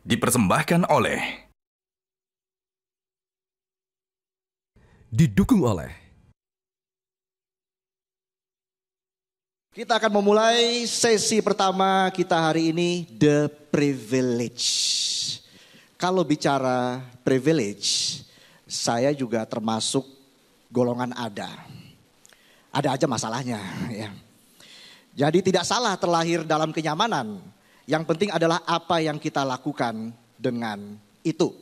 Dipersembahkan oleh Didukung oleh Kita akan memulai sesi pertama kita hari ini, The Privilege. Kalau bicara privilege, saya juga termasuk golongan ada. Ada aja masalahnya ya. Jadi tidak salah terlahir dalam kenyamanan. Yang penting adalah apa yang kita lakukan dengan itu.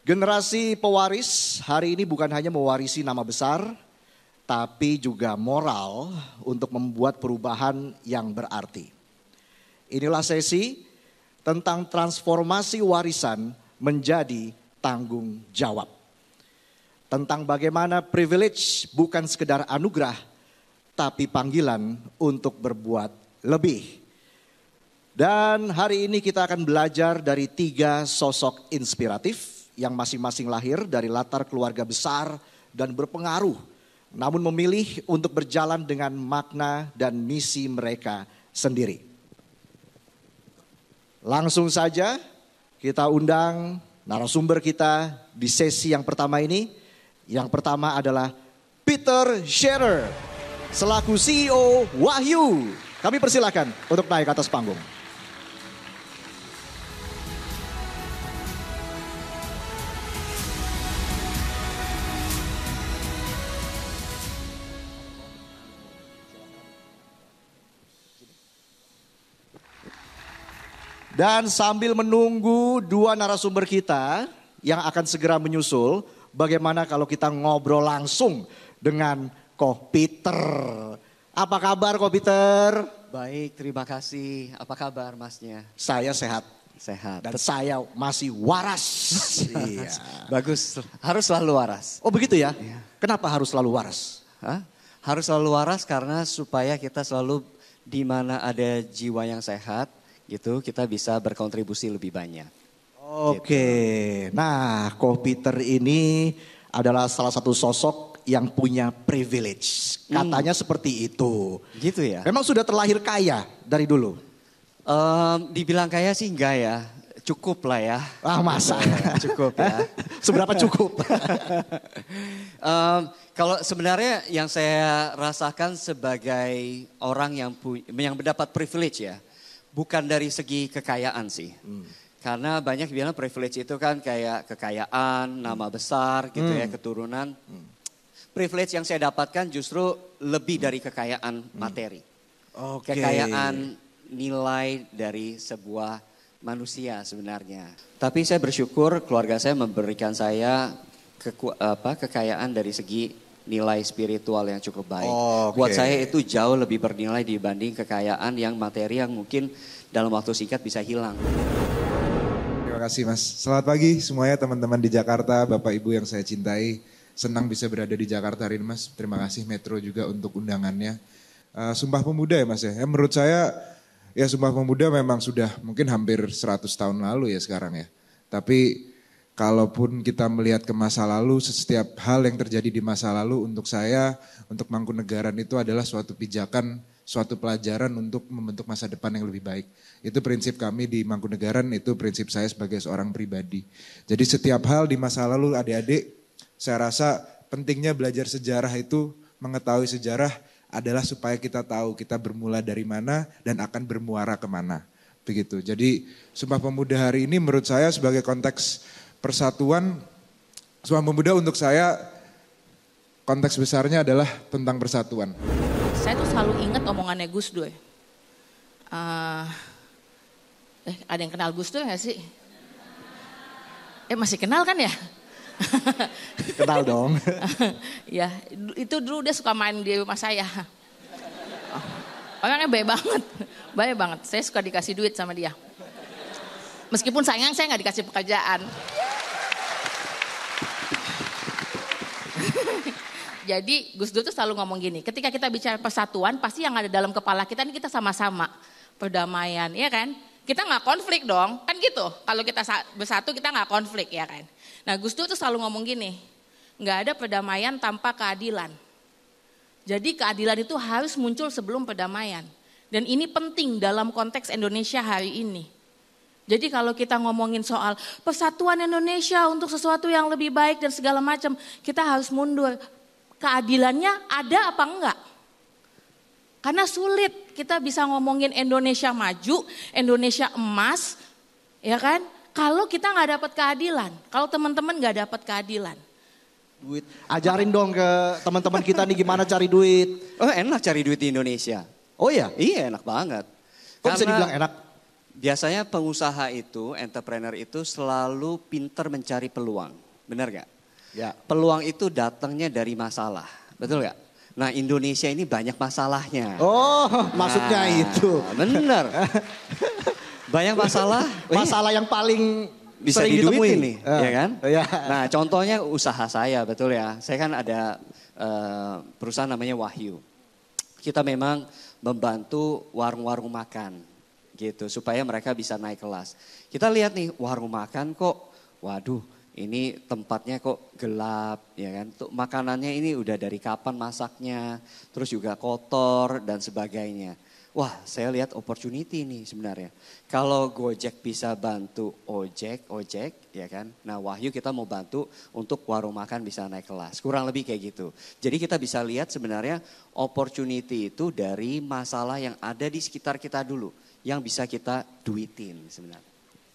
Generasi pewaris hari ini bukan hanya mewarisi nama besar, tapi juga moral untuk membuat perubahan yang berarti. Inilah sesi tentang transformasi warisan menjadi tanggung jawab. Tentang bagaimana privilege bukan sekedar anugerah, tapi panggilan untuk berbuat lebih. Dan hari ini kita akan belajar dari 3 sosok inspiratif yang masing-masing lahir dari latar keluarga besar dan berpengaruh. Namun memilih untuk berjalan dengan makna dan misi mereka sendiri. Langsung saja kita undang narasumber kita di sesi yang pertama ini. Yang pertama adalah Peter Scherer selaku CEO Wahyu. Kami persilakan untuk naik ke atas panggung. Dan sambil menunggu 2 narasumber kita yang akan segera menyusul, bagaimana kalau kita ngobrol langsung dengan Ko Peter. Apa kabar Ko Peter? Baik, terima kasih. Apa kabar masnya? Saya sehat. Sehat. Dan saya masih waras. Iya. Bagus, harus selalu waras. Oh begitu ya? Iya. Kenapa harus selalu waras? Hah? Harus selalu waras karena supaya kita selalu di mana ada jiwa yang sehat, gitu kita bisa berkontribusi lebih banyak. Oke, nah Ko Peter ini adalah salah satu sosok yang punya privilege. Katanya seperti itu. Gitu ya? Memang sudah terlahir kaya dari dulu? Dibilang kaya sih enggak ya, cukup lah ya. Ah masa? Cukup ya. Seberapa cukup? Kalau sebenarnya yang saya rasakan sebagai orang yang mendapat privilege ya, bukan dari segi kekayaan sih. Karena banyak bilang privilege itu kan kayak kekayaan, nama besar gitu ya, keturunan. Privilege yang saya dapatkan justru lebih dari kekayaan materi. Kekayaan nilai dari sebuah manusia sebenarnya. Tapi saya bersyukur keluarga saya memberikan saya kekayaan dari segi nilai spiritual yang cukup baik. Buat saya itu jauh lebih bernilai dibanding kekayaan yang materi yang mungkin dalam waktu singkat bisa hilang. Terima kasih Mas. Selamat pagi semuanya teman-teman di Jakarta, Bapak Ibu yang saya cintai. Senang bisa berada di Jakarta hari ini Mas. Terima kasih Metro juga untuk undangannya. Sumpah Pemuda ya Mas ya. Menurut saya ya Sumpah Pemuda memang sudah mungkin hampir 100 tahun lalu ya sekarang ya. Tapi kalaupun kita melihat ke masa lalu, setiap hal yang terjadi di masa lalu untuk saya, untuk Mangkunegaran itu adalah suatu pijakan, suatu pelajaran untuk membentuk masa depan yang lebih baik. Itu prinsip kami di Mangkunegaran, itu prinsip saya sebagai seorang pribadi. Jadi setiap hal di masa lalu adik-adik, saya rasa pentingnya belajar sejarah itu, mengetahui sejarah adalah supaya kita tahu kita bermula dari mana dan akan bermuara kemana. Begitu. Jadi Sumpah Pemuda hari ini menurut saya sebagai konteks persatuan, Sumpah Pemuda untuk saya konteks besarnya adalah tentang persatuan. Saya tuh selalu ingat omongannya Gus Dur. Ada yang kenal Gus Dur gak sih? Masih kenal kan ya? Kenal dong. Ya, itu dulu dia suka main di rumah saya. Orangnya baik banget. Saya suka dikasih duit sama dia. Meskipun sayang saya gak dikasih pekerjaan. Jadi Gus Dur tuh selalu ngomong gini, ketika kita bicara persatuan pasti yang ada dalam kepala kita ini kita sama-sama. Perdamaian, ya kan? Kita gak konflik dong, kan gitu. Kalau kita bersatu kita gak konflik, ya kan? Nah Gus Dur tuh selalu ngomong gini, gak ada perdamaian tanpa keadilan. Jadi keadilan itu harus muncul sebelum perdamaian. Dan ini penting dalam konteks Indonesia hari ini. Jadi kalau kita ngomongin soal persatuan Indonesia untuk sesuatu yang lebih baik dan segala macam, kita harus mundur. Keadilannya ada apa enggak? Karena sulit kita bisa ngomongin Indonesia maju, Indonesia emas, ya kan? Kalau kita nggak dapat keadilan, kalau teman-teman nggak dapat keadilan. Duit. Ajarin dong ke teman-teman kita nih gimana cari duit. Oh enak cari duit di Indonesia. Oh iya? Iya enak banget. Kok bisa dibilang enak? Biasanya pengusaha itu, entrepreneur itu selalu pinter mencari peluang. Benar gak? Ya. Peluang itu datangnya dari masalah. Betul gak? Nah Indonesia ini banyak masalahnya. Oh maksudnya itu. Benar. Banyak masalah. Masalah yang paling bisa sering diduitin ditemuin nih, ya kan? Ya. Nah contohnya usaha saya, betul ya. Saya kan ada perusahaan namanya Wahyu. Kita memang membantu warung-warung makan gitu supaya mereka bisa naik kelas. Kita lihat nih warung makan kok, waduh ini tempatnya kok gelap ya kan. Tuh, makanannya ini udah dari kapan masaknya, terus juga kotor dan sebagainya. Wah saya lihat opportunity nih sebenarnya. Kalau Gojek bisa bantu ojek ya kan. Nah Wahyu kita mau bantu untuk warung makan bisa naik kelas. Kurang lebih kayak gitu. Jadi kita bisa lihat sebenarnya opportunity itu dari masalah yang ada di sekitar kita dulu. Yang bisa kita duitin sebenarnya.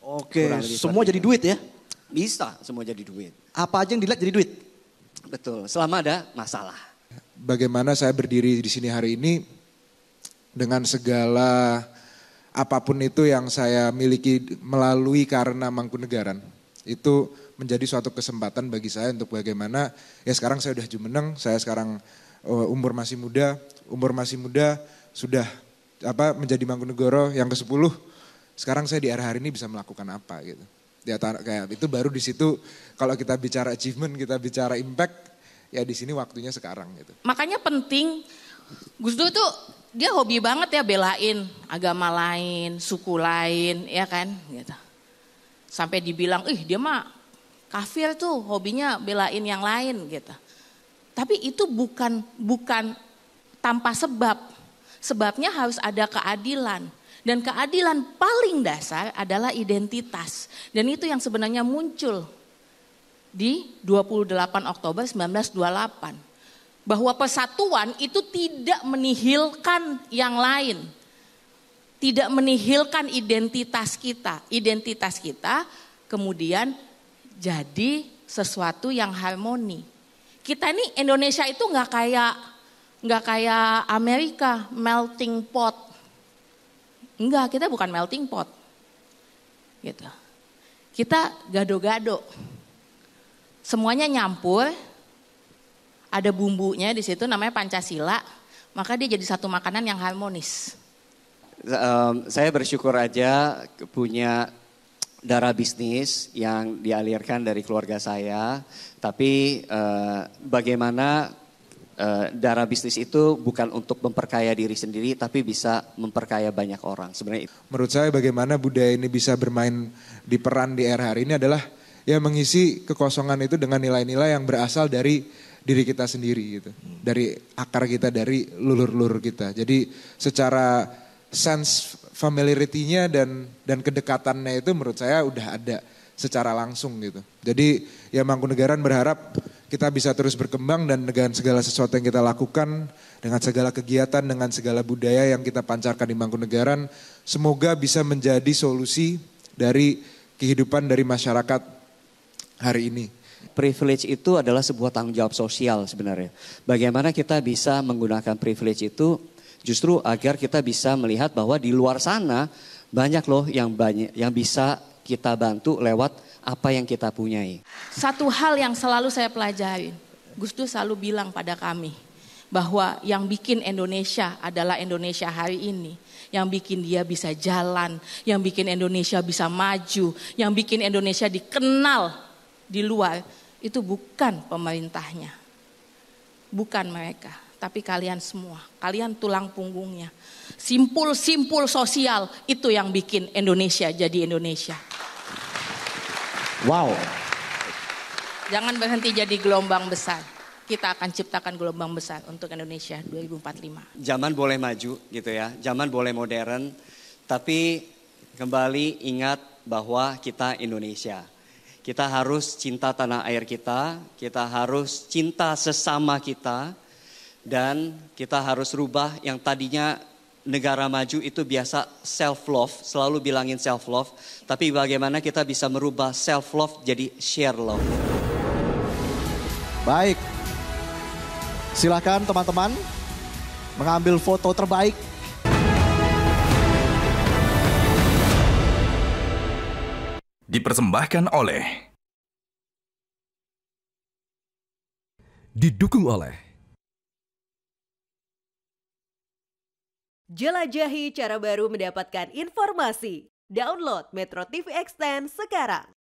Oke, semua jadi duit ya? Bisa semua jadi duit. Apa aja yang dilihat jadi duit? Betul, selama ada masalah. Bagaimana saya berdiri di sini hari ini dengan segala apapun itu yang saya miliki melalui karena Mangkunegaran. Itu menjadi suatu kesempatan bagi saya untuk bagaimana, ya sekarang saya udah jumeneng, saya sekarang umur masih muda sudah menjadi Mangkunegoro yang ke-10. Sekarang saya di era hari ini bisa melakukan apa gitu. Ya kayak itu baru di situ kalau kita bicara achievement, kita bicara impact, ya di sini waktunya sekarang gitu. Makanya penting Gus Dur tuh dia hobi banget ya belain agama lain, suku lain, ya kan gitu. Sampai dibilang, dia mah kafir tuh, hobinya belain yang lain gitu. Tapi itu bukan tanpa sebab. Sebabnya harus ada keadilan. Dan keadilan paling dasar adalah identitas. Dan itu yang sebenarnya muncul di 28 Oktober 1928. Bahwa persatuan itu tidak menihilkan yang lain. Tidak menihilkan identitas kita. Identitas kita kemudian jadi sesuatu yang harmoni. Kita ini Indonesia itu nggak kayak Amerika melting pot. Enggak, kita bukan melting pot. Gitu. Kita gado-gado. Semuanya nyampur. Ada bumbunya di situ namanya Pancasila, maka dia jadi satu makanan yang harmonis. Saya bersyukur aja punya darah bisnis yang dialirkan dari keluarga saya. Tapi bagaimana darah bisnis itu bukan untuk memperkaya diri sendiri, tapi bisa memperkaya banyak orang. Sebenarnya menurut saya bagaimana budaya ini bisa bermain di peran di era hari ini adalah ya mengisi kekosongan itu dengan nilai-nilai yang berasal dari diri kita sendiri gitu. Dari akar kita, dari lulur-lulur kita. Jadi secara sense familiarity-nya dan kedekatannya itu menurut saya udah ada secara langsung gitu. Jadi ya Mangkunegaran berharap kita bisa terus berkembang dan dengan segala sesuatu yang kita lakukan, dengan segala kegiatan, dengan segala budaya yang kita pancarkan di Mangkunegaran, semoga bisa menjadi solusi dari kehidupan dari masyarakat hari ini. Privilege itu adalah sebuah tanggung jawab sosial sebenarnya. Bagaimana kita bisa menggunakan privilege itu justru agar kita bisa melihat bahwa di luar sana banyak loh yang bisa kita bantu lewat apa yang kita punyai. Satu hal yang selalu saya pelajarin, Gus Dur selalu bilang pada kami bahwa yang bikin Indonesia adalah Indonesia hari ini. Yang bikin dia bisa jalan, yang bikin Indonesia bisa maju, yang bikin Indonesia dikenal di luar, itu bukan pemerintahnya. Bukan mereka, tapi kalian semua. Kalian tulang punggungnya. Simpul-simpul sosial itu yang bikin Indonesia jadi Indonesia. Wow. Jangan berhenti jadi gelombang besar. Kita akan ciptakan gelombang besar untuk Indonesia 2045. Zaman boleh maju gitu ya, zaman boleh modern. Tapi kembali ingat bahwa kita Indonesia. Kita harus cinta tanah air kita harus cinta sesama kita, dan kita harus rubah yang tadinya negara maju itu biasa self-love, selalu bilangin self-love. Tapi bagaimana kita bisa merubah self-love jadi share love. Baik, silakan teman-teman mengambil foto terbaik. Dipersembahkan oleh, didukung oleh Jelajahi cara baru mendapatkan informasi. Download Metro TV Extend sekarang.